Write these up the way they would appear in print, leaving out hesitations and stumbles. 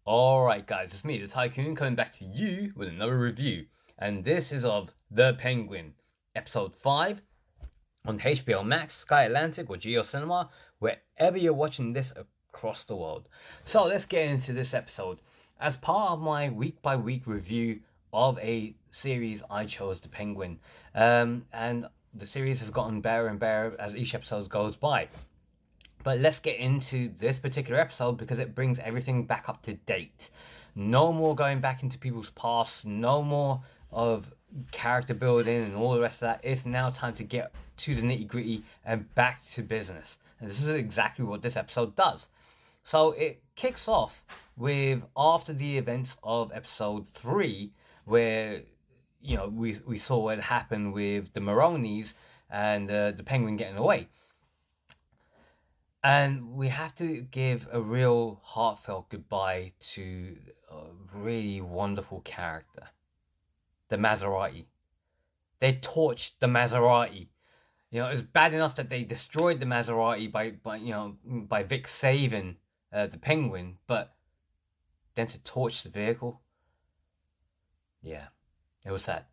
Alright guys, it's me, the Tycoon, coming back to you with another review. And this is of The Penguin, Episode 5 on HBO Max, Sky Atlantic or Geo Cinema, wherever you're watching this across the world. So let's get into this episode. As part of my week-by-week review of a series, I chose The Penguin. And the series has gotten better and better as each episode goes by. But let's get into this particular episode because it brings everything back up to date. No more going back into people's past, no more of character building and all the rest of that. It's now time to get to the nitty gritty and back to business. And this is exactly what this episode does. So it kicks off with after the events of episode 3, where we saw what happened with the Maronis and the Penguin getting away. And we have to give a real heartfelt goodbye to a really wonderful character, the Maserati. They torched the Maserati. You know, it was bad enough that they destroyed the Maserati by Vic saving the Penguin, but then to torch the vehicle, yeah, it was sad.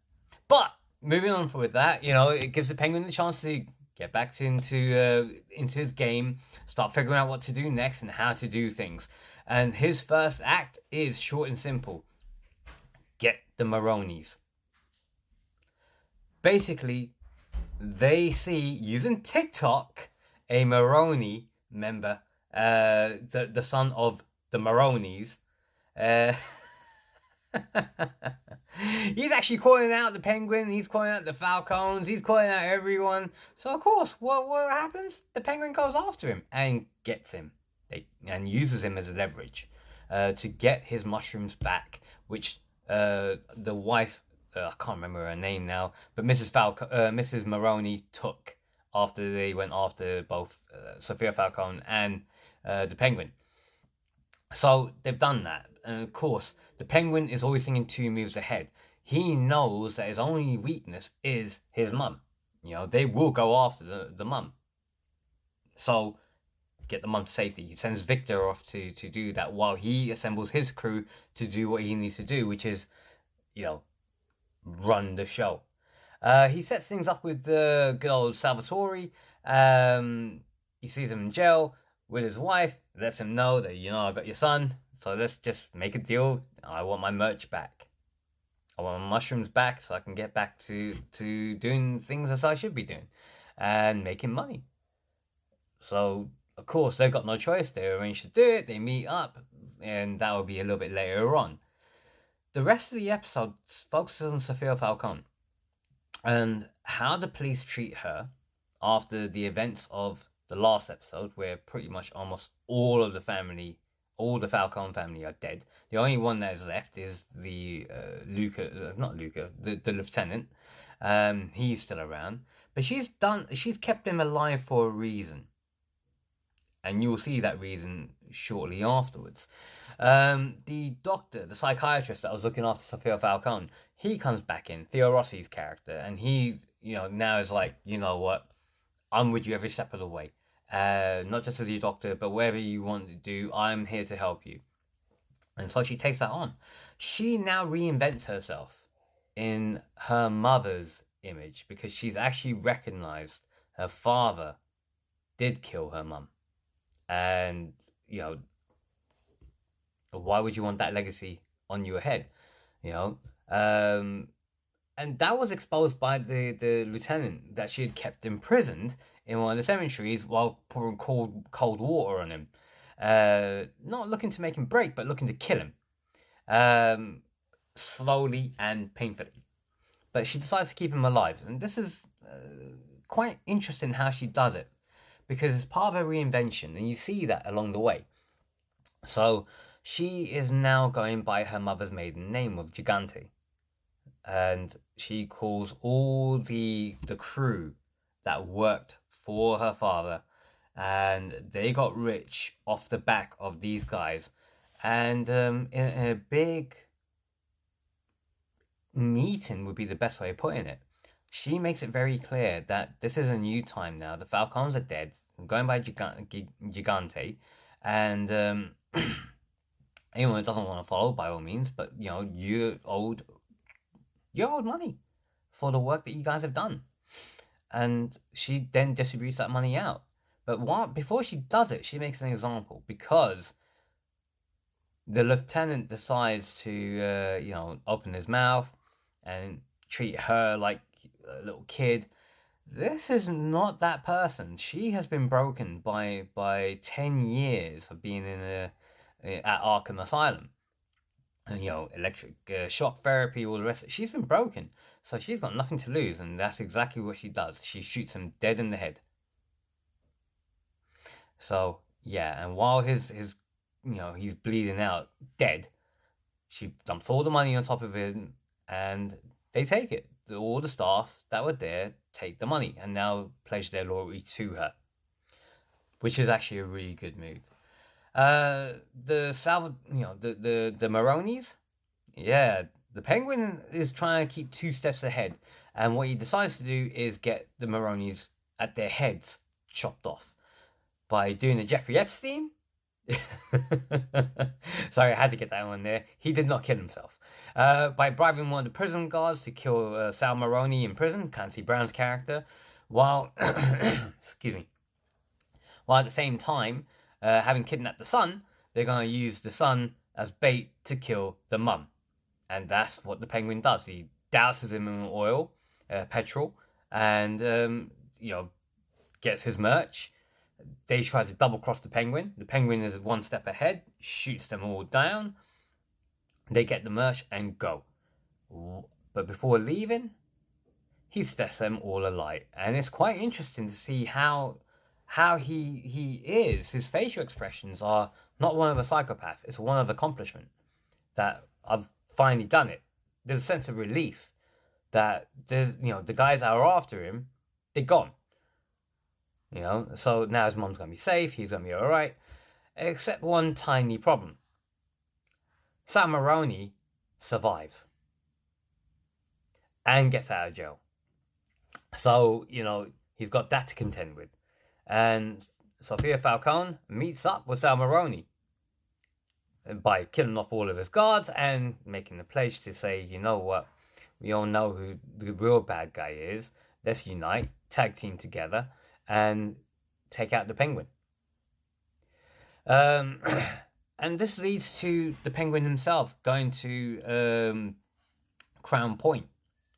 But moving on with that, it gives the Penguin the chance to get back into his game, start figuring out what to do next and how to do things. And his first act is short and simple. Get the Maronis. Basically, they see, using TikTok, a Maroni member, the son of the Maronis, he's actually calling out the Penguin, he's calling out the Falcones, he's calling out everyone. So of course, what happens? The Penguin goes after him and gets him, and uses him as a leverage to get his mushrooms back, which the wife, I can't remember her name now, but Mrs. Maroni took after they went after both Sophia Falcone and the Penguin. So they've done that. And of course, the Penguin is always thinking 2 moves ahead. He knows that his only weakness is his mum. They will go after the mum. So, get the mum to safety. He sends Victor off to do that while he assembles his crew to do what he needs to do, which is, run the show. He sets things up with the good old Salvatore. He sees him in jail with his wife, lets him know that, I got your son. So let's just make a deal. I want my merch back. I want my mushrooms back so I can get back to doing things as I should be doing and making money. So, of course, they've got no choice. They arrange to do it. They meet up, and that will be a little bit later on. The rest of the episode focuses on Sophia Falcone and how the police treat her after the events of the last episode, where pretty much almost all the Falcone family are dead. The only one that is left is the the lieutenant. He's still around, but she's kept him alive for a reason, and you'll see that reason shortly afterwards. The doctor, the psychiatrist that was looking after Sophia Falcone, he comes back in, Theo Rossi's character, and he, now is like, you know what, I'm with you every step of the way. Not just as your doctor, but whatever you want to do, I'm here to help you. And so she takes that on. She now reinvents herself in her mother's image because she's actually recognized her father did kill her mum. And, why would you want that legacy on your head? And that was exposed by the lieutenant that she had kept imprisoned in one of the cemeteries while pouring cold water on him. Not looking to make him break, but looking to kill him. Slowly and painfully. But she decides to keep him alive. And this is quite interesting how she does it, because it's part of her reinvention, and you see that along the way. So she is now going by her mother's maiden name of Gigante. And she calls all the crew that worked for her father, and they got rich off the back of these guys. And in a big meeting would be the best way of putting it. She makes it very clear that this is a new time now. The Falcons are dead, going by Gigante, and Anyone who doesn't want to follow, by all means, but you're owed money for the work that you guys have done. And she then distributes that money out. But before she does it, she makes an example, because the lieutenant decides to, open his mouth and treat her like a little kid. This is not that person. She has been broken by 10 years of being at Arkham Asylum. And, electric shock therapy, all the rest. She's been broken. So she's got nothing to lose, and that's exactly what she does. She shoots him dead in the head. So, yeah, and while he's bleeding out, dead, she dumps all the money on top of him, and they take it. All the staff that were there take the money and now pledge their loyalty to her, which is actually a really good move. The Maronis, yeah, the Penguin is trying to keep 2 steps ahead, and what he decides to do is get the Maronis at their heads chopped off by doing a Jeffrey Epstein. Sorry, I had to get that one there. He did not kill himself. By bribing one of the prison guards to kill Sal Maroni in prison, Clancy Brown's character, while excuse me, while at the same time having kidnapped the son, they're going to use the son as bait to kill the mum. And that's what the Penguin does. He douses him in oil, petrol, and gets his merch. They try to double cross the Penguin. The Penguin is 1 step ahead, shoots them all down. They get the merch and go. But before leaving, he sets them all alight. And it's quite interesting to see how he is. His facial expressions are not one of a psychopath. It's one of accomplishment. That I've finally done it. There's a sense of relief that the guys that are after him, they're gone. So now his mom's going to be safe. He's going to be all right. Except one tiny problem. Sal Maroni survives and gets out of jail. So, he's got that to contend with. And Sophia Falcone meets up with Sal Maroni by killing off all of his guards and making the pledge to say, you know what, we all know who the real bad guy is. Let's unite, tag team together, and take out the Penguin. And this leads to the Penguin himself going to Crown Point,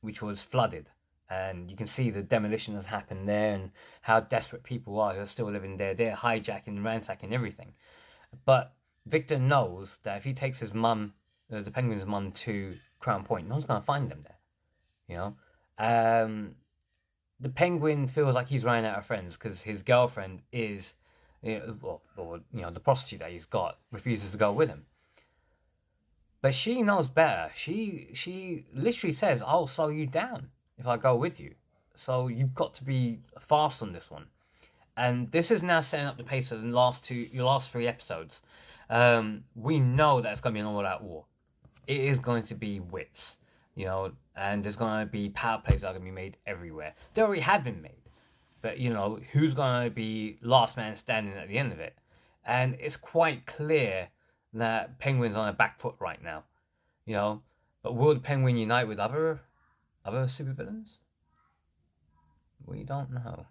which was flooded. And you can see the demolition has happened there and how desperate people are who are still living there. They're hijacking, ransacking everything. But Victor knows that if he takes his mum, the Penguin's mum, to Crown Point, no one's going to find them there. The Penguin feels like he's running out of friends because his girlfriend is, the prostitute that he's got refuses to go with him. But she knows better. She literally says, "I'll slow you down if I go with you. So you've got to be fast on this one." And this is now setting up the pace for the last 3 episodes. We know that it's going to be an all-out war. It is going to be wits, and there's going to be power plays that are going to be made everywhere. They already have been made. But, who's going to be last man standing at the end of it? And it's quite clear that Penguin's on a back foot right now. But will the Penguin unite with other supervillains? We don't know.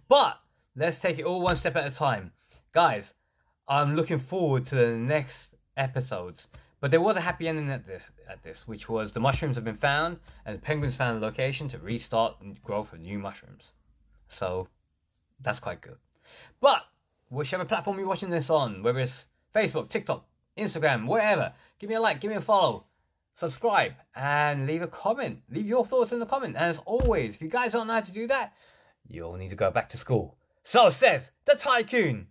But let's take it all one step at a time. Guys, I'm looking forward to the next episodes. But there was a happy ending at this, which was the mushrooms have been found, and the Penguins found a location to restart and growth of new mushrooms. So that's quite good. But whichever platform you're watching this on, whether it's Facebook, TikTok, Instagram, wherever, give me a like, give me a follow, subscribe, and leave a comment. Leave your thoughts in the comment. And as always, if you guys don't know how to do that, you'll need to go back to school. So says the TYCOON.